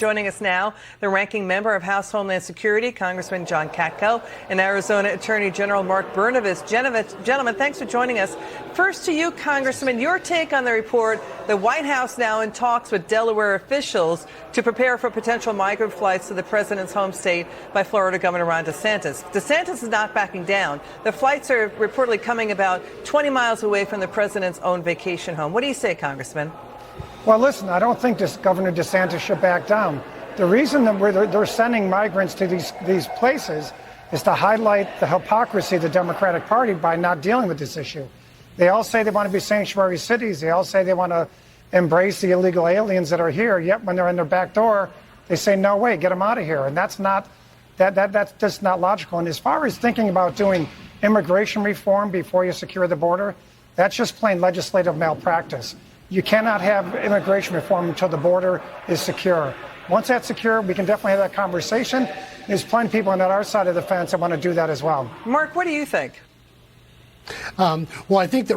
Joining us now, the ranking member of House Homeland Security, Congressman John Katko, and Arizona Attorney General Mark Brnovich. Gentlemen, thanks for joining us. First to you, Congressman, your take on the report. The White House now in talks with Delaware officials to prepare for potential migrant flights to the president's home state by Florida Governor Ron DeSantis. DeSantis is not backing down. The flights are reportedly coming about 20 miles away from the president's own vacation home. What do you say, Congressman? Well, listen, I don't think Governor DeSantis should back down. The reason that they're sending migrants to these places is to highlight the hypocrisy of the Democratic Party by not dealing with this issue. They all say they want to be sanctuary cities. They all say they want to embrace the illegal aliens that are here. Yet when they're in their back door, they say, no way, get them out of here. And that's just not logical. And as far as thinking about doing immigration reform before you secure the border, that's just plain legislative malpractice. You cannot have immigration reform until the border is secure. Once that's secure, we can definitely have that conversation. There's plenty of people on our side of the fence that want to do that as well. Mark, what do you think? Well, I think that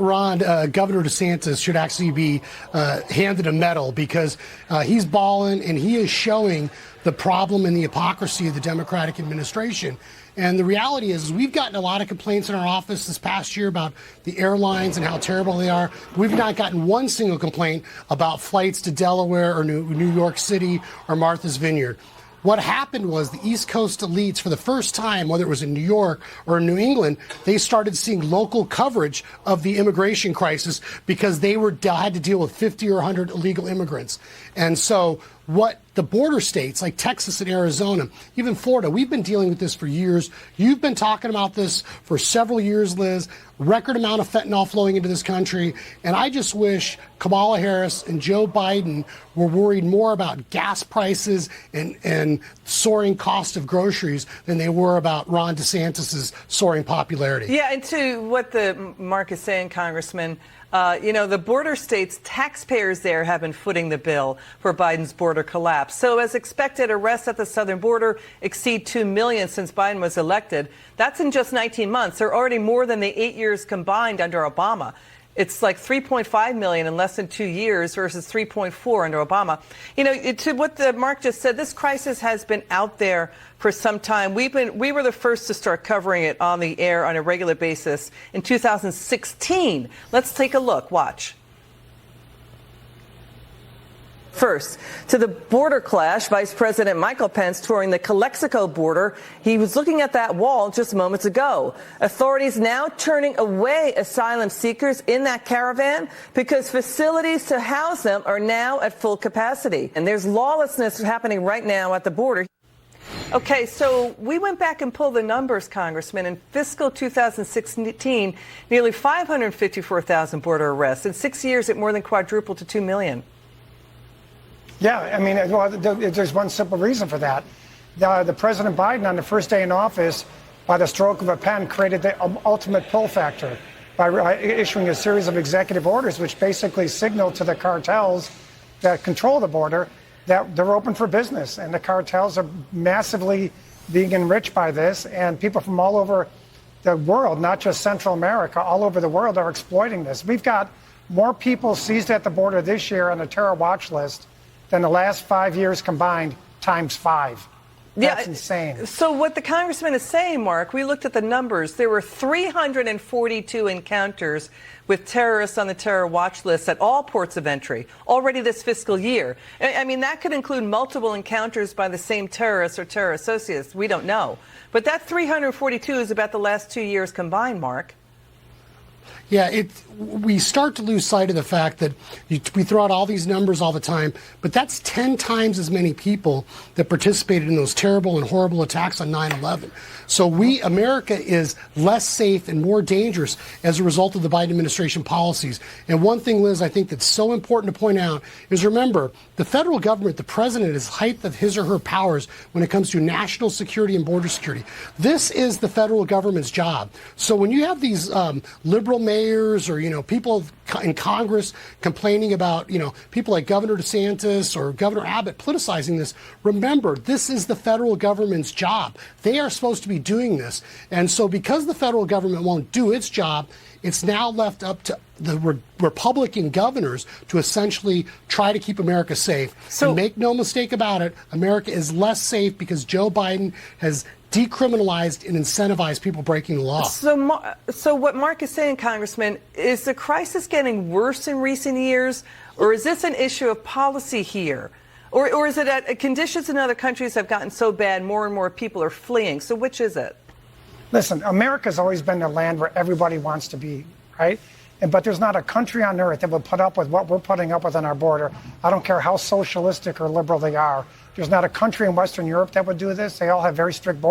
Governor DeSantis should actually be handed a medal because he's balling and he is showing the problem and the hypocrisy of the Democratic administration. And the reality is we've gotten a lot of complaints in our office this past year about the airlines and how terrible they are. We've not gotten one single complaint about flights to Delaware or New York City or Martha's Vineyard. What happened was the East Coast elites, for the first time, whether it was in New York or in New England, they started seeing local coverage of the immigration crisis because they had to deal with 50 or 100 illegal immigrants. And so what the border states like Texas and Arizona, even Florida, we've been dealing with this for years. You've been talking about this for several years, Liz. Record amount of fentanyl flowing into this country. And I just wish Kamala Harris and Joe Biden were worried more about gas prices and soaring cost of groceries than they were about Ron DeSantis's soaring popularity. Yeah, and to what the Mark is saying, Congressman, the border states, taxpayers there have been footing the bill for Biden's border collapse. So as expected, arrests at the southern border exceed 2 million since Biden was elected. That's in just 19 months. They're already more than the 8 years combined under Obama. It's like 3.5 million in less than 2 years versus 3.4 under Obama. To what Mark just said, this crisis has been out there for some time. We were the first to start covering it on the air on a regular basis in 2016. Let's take a look. Watch. First, to the border clash, Vice President Michael Pence touring the Calexico border. He was looking at that wall just moments ago. Authorities now turning away asylum seekers in that caravan because facilities to house them are now at full capacity. And there's lawlessness happening right now at the border. Okay, so we went back and pulled the numbers, Congressman. In fiscal 2016, nearly 554,000 border arrests. In 6 years, it more than quadrupled to 2 million. Yeah, I mean, well, there's one simple reason for that. The President Biden, on the first day in office, by the stroke of a pen, created the ultimate pull factor by issuing a series of executive orders, which basically signaled to the cartels that control the border that they're open for business. And the cartels are massively being enriched by this. And people from all over the world, not just Central America, all over the world are exploiting this. We've got more people seized at the border this year on the terror watch list than the last 5 years combined times 5. That's insane. So what the congressman is saying, Mark, we looked at the numbers. There were 342 encounters with terrorists on the terror watch list at all ports of entry already this fiscal year. I mean, that could include multiple encounters by the same terrorists or terror associates. We don't know. But that 342 is about the last 2 years combined, Mark. Yeah, we start to lose sight of the fact that we throw out all these numbers all the time, but that's 10 times as many people that participated in those terrible and horrible attacks on 9/11. So America is less safe and more dangerous as a result of the Biden administration policies. And one thing, Liz, I think that's so important to point out is, remember, the federal government, the president, is height of his or her powers when it comes to national security and border security. This is the federal government's job. So when you have these liberal liberal mayors or, people in Congress complaining about, people like Governor DeSantis or Governor Abbott politicizing this. Remember, this is the federal government's job. They are supposed to be doing this. And so because the federal government won't do its job, it's now left up to the Republican governors to essentially try to keep America safe. So, and make no mistake about it, America is less safe because Joe Biden has decriminalized and incentivized people breaking the law. So what Mark is saying, Congressman, is the crisis getting worse in recent years, or is this an issue of policy here? Or is it that conditions in other countries have gotten so bad more and more people are fleeing? So which is it? Listen, America's always been the land where everybody wants to be, right? But there's not a country on earth that would put up with what we're putting up with on our border. I don't care how socialistic or liberal they are. There's not a country in Western Europe that would do this. They all have very strict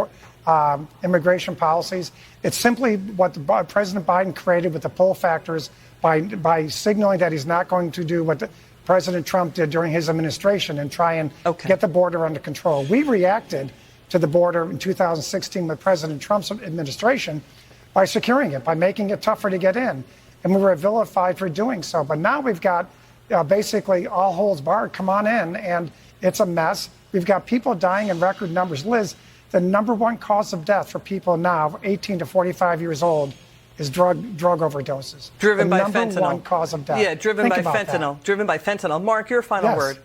immigration policies. It's simply what President Biden created with the pull factors by signaling that he's not going to do what President Trump did during his administration and try and get the border under control. We reacted to the border in 2016 with President Trump's administration by securing it, by making it tougher to get in. And we were vilified for doing so. But now we've got basically all holds barred. Come on in. And it's a mess. We've got people dying in record numbers. Liz, the number one cause of death for people now 18 to 45 years old is drug overdoses. Driven by fentanyl. Number one cause of death. Yeah, driven by fentanyl. Driven by fentanyl. Mark, your final word.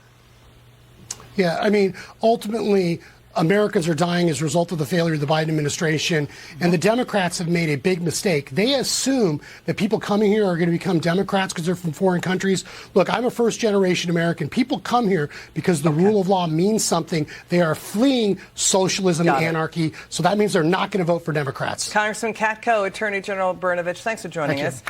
Yeah, I mean, ultimately, Americans are dying as a result of the failure of the Biden administration, and the Democrats have made a big mistake. They assume that people coming here are going to become Democrats because they're from foreign countries. Look, I'm a first-generation American. People come here because the rule of law means something. They are fleeing socialism and anarchy, so that means they're not going to vote for Democrats. Congressman Katko, Attorney General Brnovich, thanks for joining us.